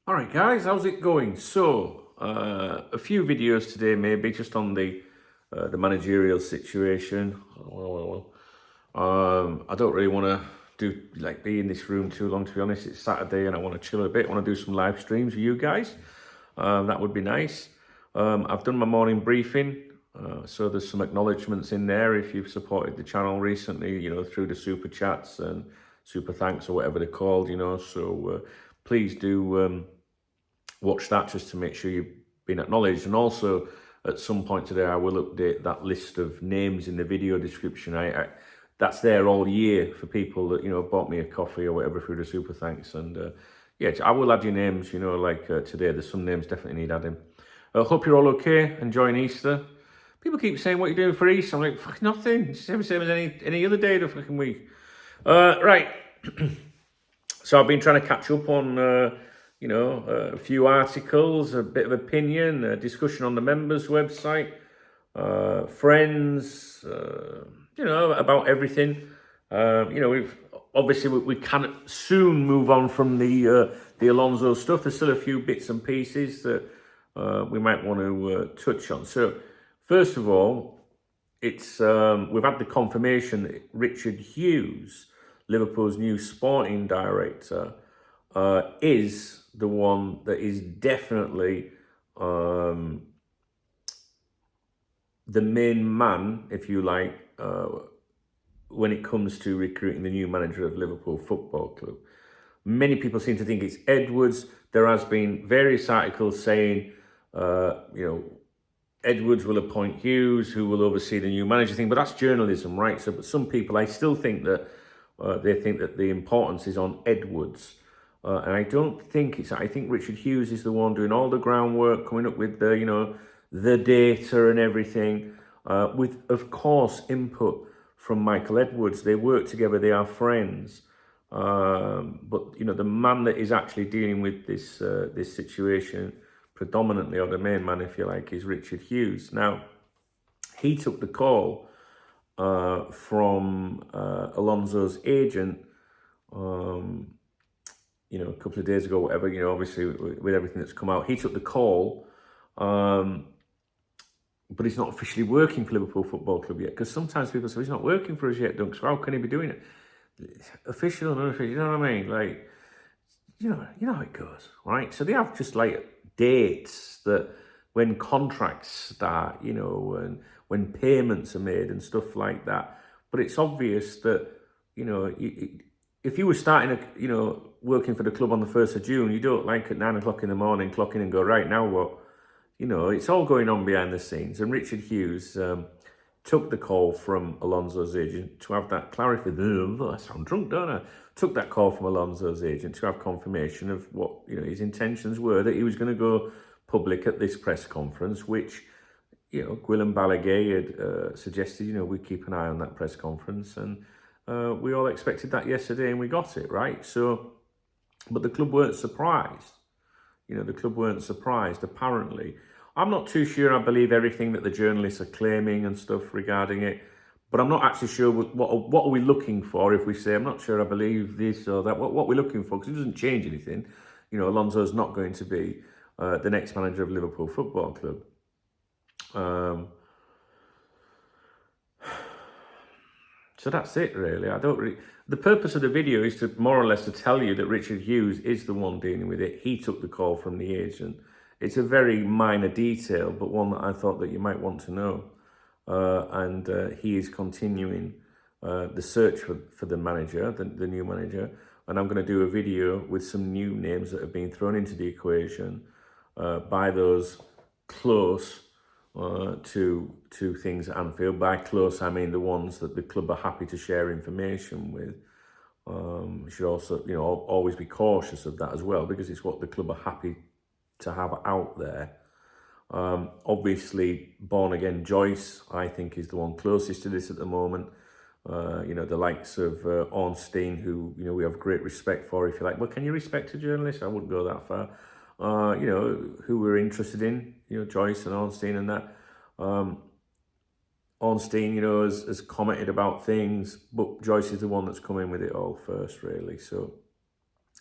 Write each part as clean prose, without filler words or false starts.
Alright guys, how's it going? So, a few videos today maybe just on the managerial situation. I don't really want to be in this room too long, to be honest. It's Saturday and I want to chill a bit. I want to do some live streams with you guys. That would be nice. I've done my morning briefing, so there's some acknowledgements in there if you've supported the channel recently, through the super chats and super thanks or whatever they're called, so please do watch that just to make sure you've been acknowledged. And also at some point today I will update that list of names in the video description. That's there all year for people that bought me a coffee or whatever through the super thanks. And yeah, I will add your names. Today there's some names definitely need adding. Hope you're all okay, enjoying Easter. People keep saying what you're doing for Easter. I'm like, fucking nothing, it's the same as any other day of the fucking week. Right. So I've been trying to catch up on a few articles, a bit of opinion, a discussion on the members website, friends, about everything. We can soon move on from the Alonso stuff. There's still a few bits and pieces that we might want to touch on. So first of all, it's we've had the confirmation that Richard Hughes, Liverpool's new sporting director, is the one that is definitely the main man, if you like, when it comes to recruiting the new manager of Liverpool Football Club. Many people seem to think it's Edwards. There has been various articles saying, Edwards will appoint Hughes, who will oversee the new manager thing, but that's journalism, right? So, but some people, I still think that they think that the importance is on Edwards. And I don't think it's, I think Richard Hughes is the one doing all the groundwork, coming up with the, the data and everything, with, of course, input from Michael Edwards. They work together, they are friends. But, the man that is actually dealing with this, this situation predominantly, or the main man, if you like, is Richard Hughes. Now, he took the call from Alonso's agent, a couple of days ago, whatever, obviously with everything that's come out, he took the call, but he's not officially working for Liverpool Football Club yet, because sometimes people say, he's not working for us yet, Dunk, so how can he be doing it? Official and unofficial, you know what I mean? Like, you know how it goes, right? So they have just like dates that when contracts start, and when payments are made and stuff like that. But it's obvious that, if you were starting, working for the club on the 1st of June, you don't like at 9 o'clock in the morning clock in and go, right, now what? It's all going on behind the scenes. And Richard Hughes took the call from Alonso's agent to have that clarified. I sound drunk, don't I? Took that call from Alonso's agent to have confirmation of what his intentions were, that he was going to go public at this press conference, which Gwilym Balaguer had suggested. We keep an eye on that press conference, and we all expected that yesterday, and we got it right. So, but the club weren't surprised. The club weren't surprised. Apparently, I'm not too sure I believe everything that the journalists are claiming and stuff regarding it, but I'm not actually sure what are we looking for if we say, I'm not sure I believe this or that, what we're looking for, because it doesn't change anything. Alonso's not going to be the next manager of Liverpool Football Club. So that's it, really. The purpose of the video is to more or less to tell you that Richard Hughes is the one dealing with it. He took the call from the agent. It's a very minor detail, but one that I thought that you might want to know. And he is continuing the search for the manager, the new manager. And I'm going to do a video with some new names that have been thrown into the equation by those close to things at Anfield. By close, I mean the ones that the club are happy to share information with. You should also, always be cautious of that as well, because it's what the club are happy to have out there. Obviously, born again Joyce, I think, is the one closest to this at the moment. The likes of Ornstein, who we have great respect for. If you like, well, can you respect a journalist? I wouldn't go that far. Who we're interested in, Joyce and Ornstein and that. Ornstein, has commented about things, but Joyce is the one that's come in with it all first, really. So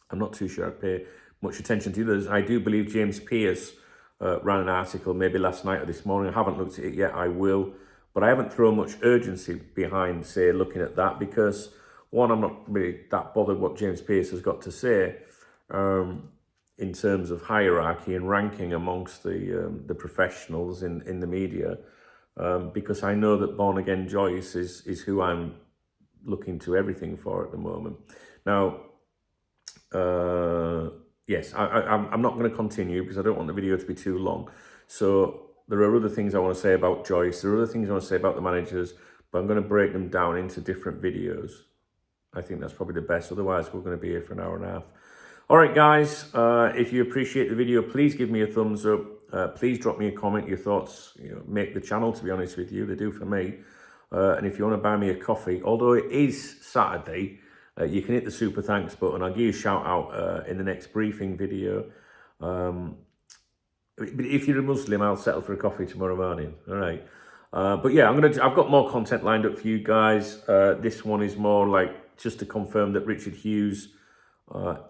I'm not too sure I'd pay much attention to others. I do believe James Pearce ran an article maybe last night or this morning. I haven't looked at it yet. I will. But I haven't thrown much urgency behind, say, looking at that because, one, I'm not really that bothered what James Pearce has got to say in terms of hierarchy and ranking amongst the professionals in the media, because I know that Born Again Joyce is who I'm looking to everything for at the moment. Now, yes, I'm not going to continue because I don't want the video to be too long. So there are other things I want to say about Joyce. There are other things I want to say about the managers, but I'm going to break them down into different videos. I think that's probably the best. Otherwise, we're going to be here for an hour and a half. All right, guys, if you appreciate the video, please give me a thumbs up. Please drop me a comment, your thoughts. Make the channel, to be honest with you. They do for me. And if you want to buy me a coffee, although it is Saturday, you can hit the super thanks button. I'll give you a shout out in the next briefing video. But if you're a Muslim, I'll settle for a coffee tomorrow morning. All right. But yeah, I've got more content lined up for you guys. This one is more like just to confirm that Richard Hughes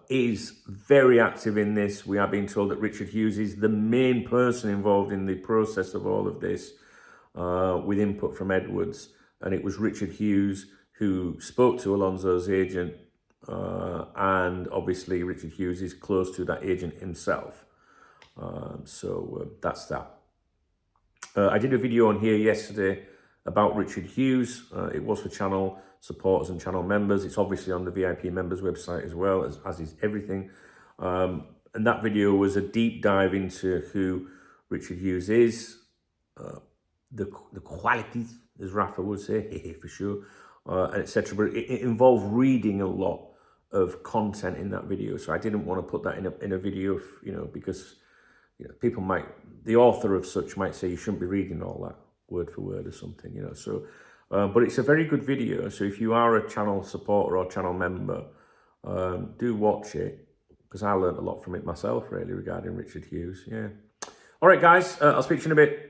is very active in this. We are being told that Richard Hughes is the main person involved in the process of all of this, with input from Edwards. And it was Richard Hughes who spoke to Alonso's agent, and obviously Richard Hughes is close to that agent himself. So that's that. I did a video on here yesterday about Richard Hughes. It was for channel supporters and channel members. It's obviously on the VIP members website as well, as is everything. And that video was a deep dive into who Richard Hughes is, the qualities, as Rafa would say, for sure, etc. But it involved reading a lot of content in that video. So I didn't want to put that in a video, because people the author of such might say you shouldn't be reading all that word for word or something, So, but it's a very good video. So if you are a channel supporter or channel member, do watch it, because I learned a lot from it myself, really, regarding Richard Hughes. Yeah. All right, guys, I'll speak to you in a bit.